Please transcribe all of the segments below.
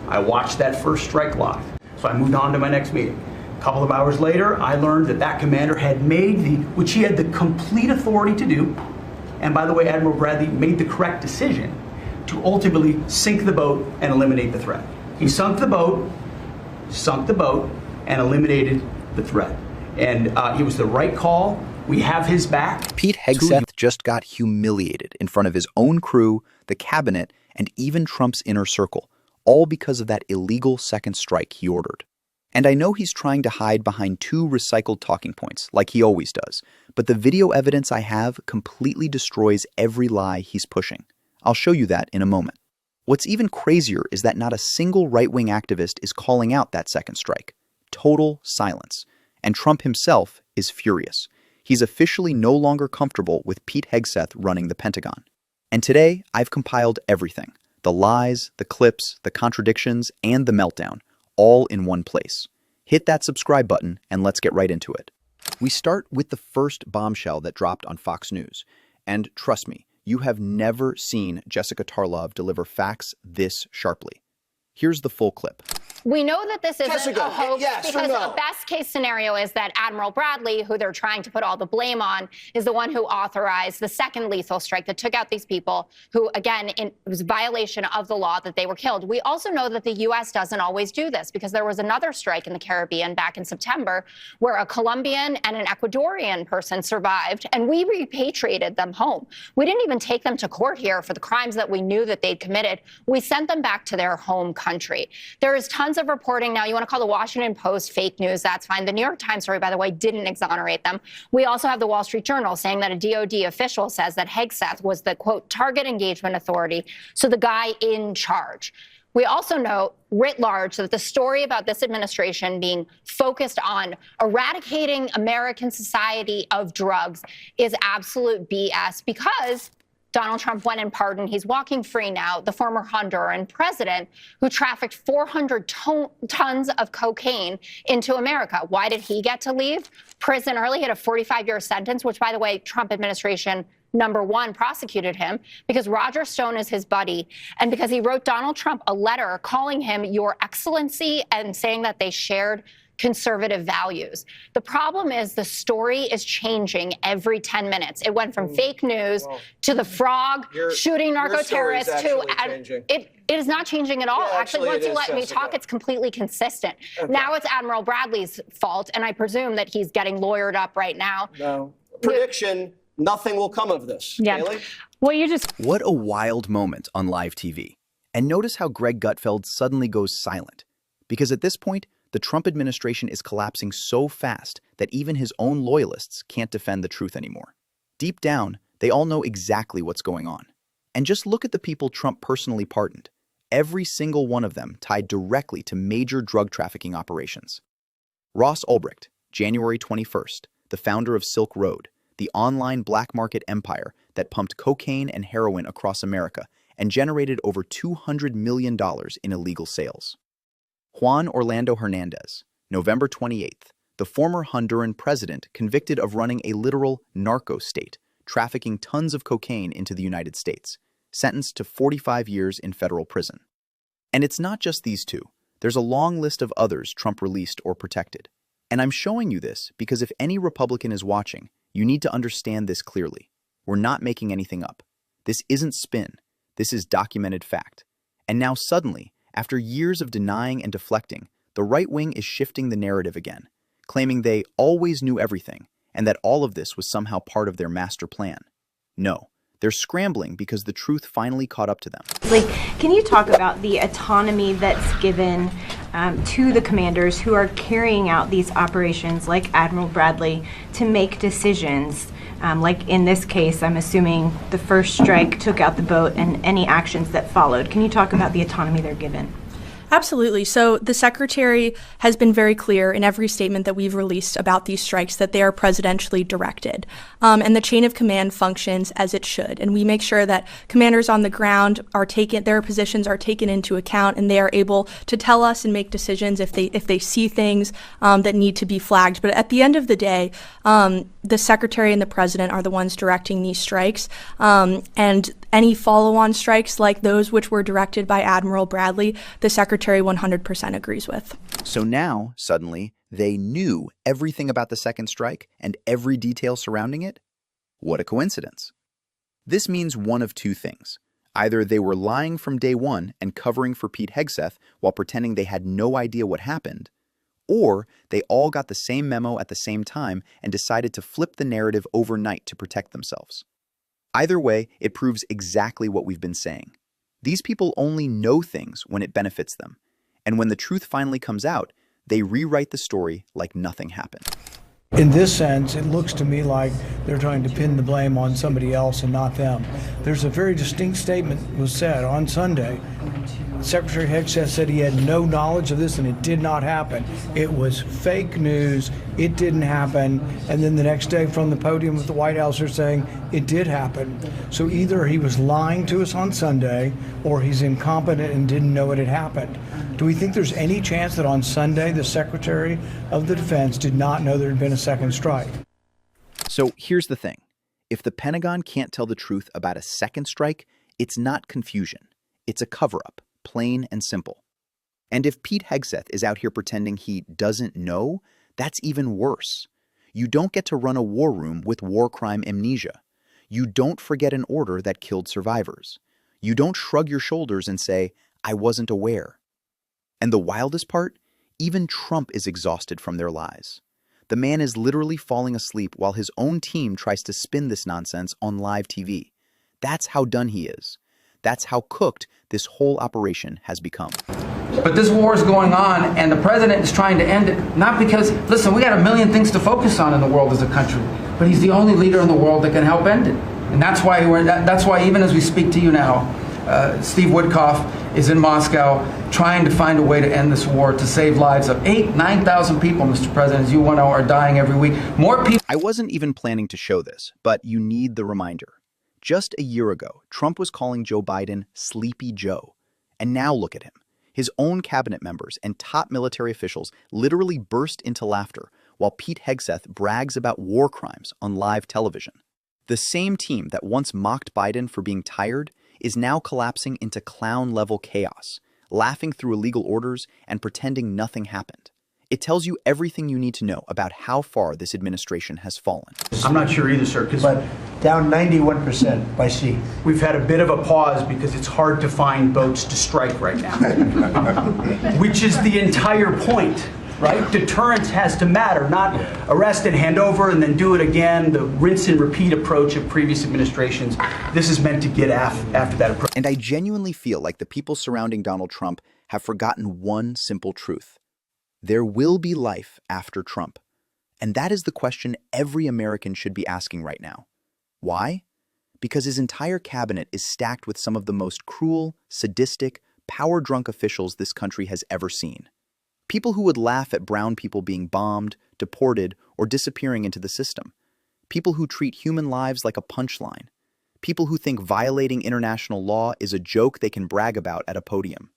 I watched that first strike live. So I moved on to my next meeting. A couple of hours later, I learned that that commander had made which he had the complete authority to do, and by the way, Admiral Bradley made the correct decision to ultimately sink the boat and eliminate the threat. He sunk the boat, and eliminated the threat. And it was the right call. We have his back. Pete Hegseth just got humiliated in front of his own crew, the cabinet, and even Trump's inner circle, all because of that illegal second strike he ordered. And I know he's trying to hide behind 2 recycled talking points, like he always does, but the video evidence I have completely destroys every lie he's pushing. I'll show you that in a moment. What's even crazier is that not a single right-wing activist is calling out that second strike. Total silence. And Trump himself is furious. He's officially no longer comfortable with Pete Hegseth running the Pentagon. And today, I've compiled everything. The lies, the clips, the contradictions, and the meltdown, all in one place. Hit that subscribe button and let's get right into it. We start with the first bombshell that dropped on Fox News. And trust me, you have never seen Jessica Tarlov deliver facts this sharply. Here's the full clip. We know that this isn't a hoax because the best case scenario is that Admiral Bradley, who they're trying to put all the blame on, is the one who authorized the second lethal strike that took out these people who, again, it was a violation of the law that they were killed. We also know that the U.S. doesn't always do this because there was another strike in the Caribbean back in September where a Colombian and an Ecuadorian person survived, and we repatriated them home. We didn't even take them to court here for the crimes that we knew that they'd committed. We sent them back to their home country. There is tons of reporting now. You want to call the Washington Post fake news, that's fine. The New York Times story, by the way, didn't exonerate them. We also have the Wall Street Journal saying that a DOD official says that Hegseth was the, quote, target engagement authority, so the guy in charge. We also know, writ large, that the story about this administration being focused on eradicating American society of drugs is absolute BS because Donald Trump went and pardoned. He's walking free now. The former Honduran president who trafficked 400 tons of cocaine into America. Why did he get to leave prison early? He had a 45-year sentence, which, by the way, Trump administration #1 prosecuted him because Roger Stone is his buddy and because he wrote Donald Trump a letter calling him Your Excellency and saying that they shared conservative values. The problem is the story is changing every 10 minutes. It went from fake news to the frog shooting narco terrorists to it is not changing at all. Yeah, actually, once you let me talk, it's completely consistent. Okay. Now it's Admiral Bradley's fault, and I presume that he's getting lawyered up right now. No. Prediction, nothing will come of this. Yeah. Haley? Well, What a wild moment on live TV. And notice how Greg Gutfeld suddenly goes silent. Because at this point, the Trump administration is collapsing so fast that even his own loyalists can't defend the truth anymore. Deep down, they all know exactly what's going on. And just look at the people Trump personally pardoned. Every single one of them tied directly to major drug trafficking operations. Ross Ulbricht, January 21st, the founder of Silk Road, the online black market empire that pumped cocaine and heroin across America and generated over $200 million in illegal sales. Juan Orlando Hernandez, November 28th, the former Honduran president convicted of running a literal narco state, trafficking tons of cocaine into the United States, sentenced to 45 years in federal prison. And it's not just these two. There's a long list of others Trump released or protected. And I'm showing you this because if any Republican is watching, you need to understand this clearly. We're not making anything up. This isn't spin. This is documented fact. And now suddenly, after years of denying and deflecting, the right wing is shifting the narrative again, claiming they always knew everything and that all of this was somehow part of their master plan. No, they're scrambling because the truth finally caught up to them. Can you talk about the autonomy that's given to the commanders who are carrying out these operations, like Admiral Bradley, to make decisions? Like in this case, I'm assuming the first strike took out the boat and any actions that followed. Can you talk about the autonomy they're given? Absolutely. So the Secretary has been very clear in every statement that we've released about these strikes that they are presidentially directed. And the chain of command functions as it should. And we make sure that commanders on the ground their positions are taken into account and they are able to tell us and make decisions if they see things that need to be flagged. But at the end of the day, the secretary and the president are the ones directing these strikes, and any follow-on strikes like those which were directed by Admiral Bradley, the secretary 100% agrees with. So now, suddenly, they knew everything about the second strike and every detail surrounding it? What a coincidence. This means one of two things. Either they were lying from day one and covering for Pete Hegseth while pretending they had no idea what happened, or they all got the same memo at the same time and decided to flip the narrative overnight to protect themselves. Either way, it proves exactly what we've been saying. These people only know things when it benefits them, and when the truth finally comes out, they rewrite the story like nothing happened. In this sense, it looks to me like they're trying to pin the blame on somebody else and not them. There's a very distinct statement was said on Sunday. Secretary Hegseth said he had no knowledge of this and it did not happen. It was fake news. It didn't happen. And then the next day from the podium at the White House they're saying it did happen. So either he was lying to us on Sunday or he's incompetent and didn't know it had happened. Do we think there's any chance that on Sunday the Secretary of the Defense did not know there had been a second strike? So here's the thing. If the Pentagon can't tell the truth about a second strike, it's not confusion. It's a cover-up, plain and simple. And if Pete Hegseth is out here pretending he doesn't know, that's even worse. You don't get to run a war room with war crime amnesia. You don't forget an order that killed survivors. You don't shrug your shoulders and say, I wasn't aware. And the wildest part? Even Trump is exhausted from their lies. The man is literally falling asleep while his own team tries to spin this nonsense on live TV. That's how done he is. That's how cooked this whole operation has become. But this war is going on, and the president is trying to end it, not because, listen, we got a million things to focus on in the world as a country, but he's the only leader in the world that can help end it. And that's why even as we speak to you now, Steve Woodcock is in Moscow trying to find a way to end this war, to save lives of 9,000 people, Mr. President, as you know, are dying every week. More people. I wasn't even planning to show this, but you need the reminder. Just a year ago, Trump was calling Joe Biden Sleepy Joe. And now look at him. His own cabinet members and top military officials literally burst into laughter while Pete Hegseth brags about war crimes on live television. The same team that once mocked Biden for being tired is now collapsing into clown-level chaos, laughing through illegal orders and pretending nothing happened. It tells you everything you need to know about how far this administration has fallen. I'm not sure either, sir, but down 91% by sea. We've had a bit of a pause because it's hard to find boats to strike right now, which is the entire point, right? Deterrence has to matter, not arrest and hand over and then do it again, the rinse and repeat approach of previous administrations. This is meant to get after that approach. And I genuinely feel like the people surrounding Donald Trump have forgotten one simple truth. There will be life after Trump. And that is the question every American should be asking right now. Why? Because his entire cabinet is stacked with some of the most cruel, sadistic, power-drunk officials this country has ever seen. People who would laugh at brown people being bombed, deported, or disappearing into the system. People who treat human lives like a punchline. People who think violating international law is a joke they can brag about at a podium.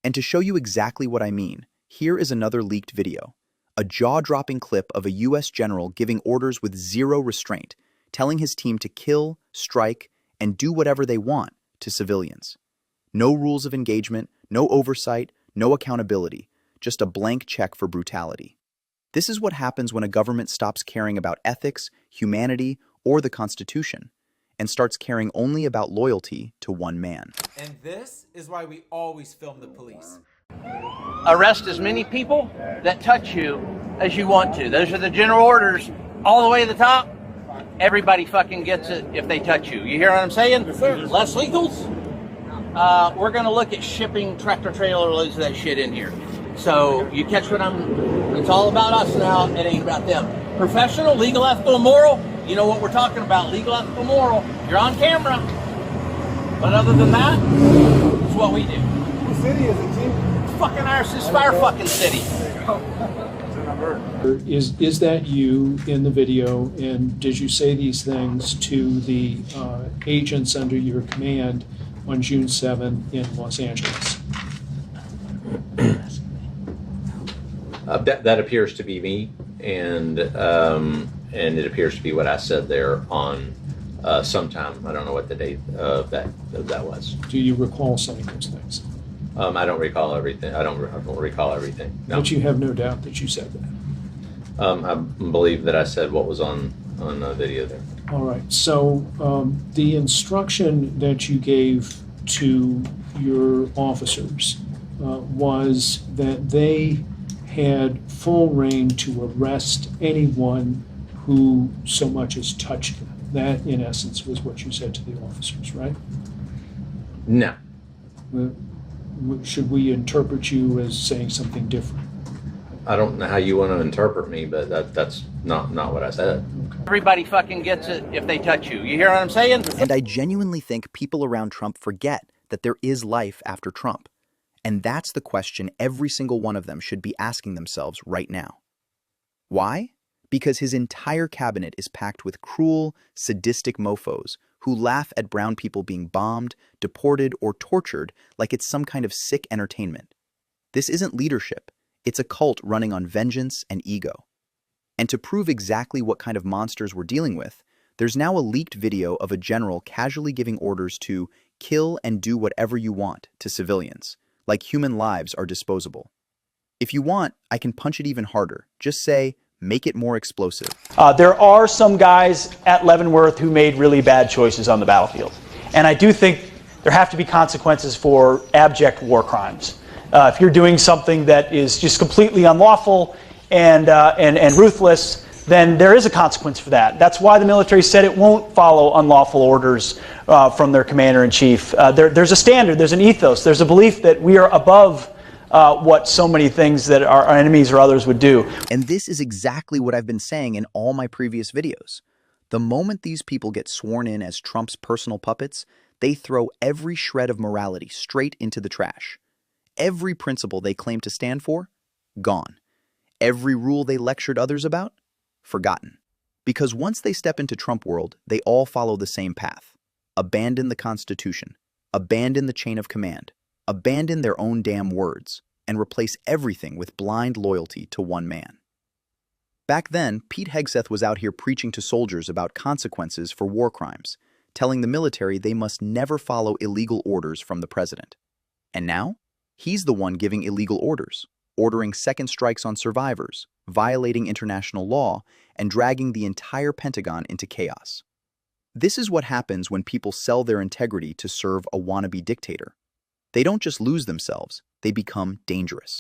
And to show you exactly what I mean, here is another leaked video. A jaw-dropping clip of a U.S. general giving orders with zero restraint, telling his team to kill, strike, and do whatever they want to civilians. No rules of engagement, no oversight, no accountability, just a blank check for brutality. This is what happens when a government stops caring about ethics, humanity, or the Constitution, and starts caring only about loyalty to one man. And this is why we always film the police. Arrest as many people that touch you as you want to. Those are the general orders all the way to the top. Everybody fucking gets it if they touch you. You hear what I'm saying? Yes, sir. Less legals? We're going to look at shipping tractor trailer loads of that shit in here. So you catch what it's all about us now. It ain't about them. Professional, legal, ethical, moral. You know what we're talking about. Legal, ethical, moral. You're on camera. But other than that, it's what we do. What city is it, Chief? Fucking Irish fire fucking city. Is that you in the video, and did you say these things to the agents under your command on June 7 in Los Angeles? That appears to be me, and and it appears to be what I said there on sometime. I don't know what the date of that was. Do you recall saying those things? I don't recall everything. I don't recall everything. No. But you have no doubt that you said that. I believe that I said what was on the video there. All right. So the instruction that you gave to your officers was that they had full reign to arrest anyone who so much as touched them. That, in essence, was what you said to the officers, right? No. Should we interpret you as saying something different? I don't know how you want to interpret me, but that's not what I said. Okay. Everybody fucking gets it if they touch you. You hear what I'm saying? And I genuinely think people around Trump forget that there is life after Trump. And that's the question every single one of them should be asking themselves right now. Why? Because his entire cabinet is packed with cruel, sadistic mofos who laugh at brown people being bombed, deported, or tortured like it's some kind of sick entertainment. This isn't leadership. It's a cult running on vengeance and ego. And to prove exactly what kind of monsters we're dealing with, there's now a leaked video of a general casually giving orders to kill and do whatever you want to civilians, like human lives are disposable. If you want, I can punch it even harder. Just say, make it more explosive. There are some guys at Leavenworth who made really bad choices on the battlefield. And I do think there have to be consequences for abject war crimes. If you're doing something that is just completely unlawful and ruthless, then there is a consequence for that. That's why the military said it won't follow unlawful orders from their commander-in-chief. There's a standard, there's an ethos, there's a belief that we are above what so many things that our enemies or others would do. And this is exactly what I've been saying in all my previous videos. The moment these people get sworn in as Trump's personal puppets, they throw every shred of morality straight into the trash. Every principle they claim to stand for, gone. Every rule they lectured others about, forgotten. Because once they step into Trump world, they all follow the same path. Abandon the Constitution. Abandon the chain of command. Abandon their own damn words. And replace everything with blind loyalty to one man. Back then, Pete Hegseth was out here preaching to soldiers about consequences for war crimes, telling the military they must never follow illegal orders from the president. And now, he's the one giving illegal orders, ordering second strikes on survivors, violating international law, and dragging the entire Pentagon into chaos. This is what happens when people sell their integrity to serve a wannabe dictator. They don't just lose themselves, they become dangerous.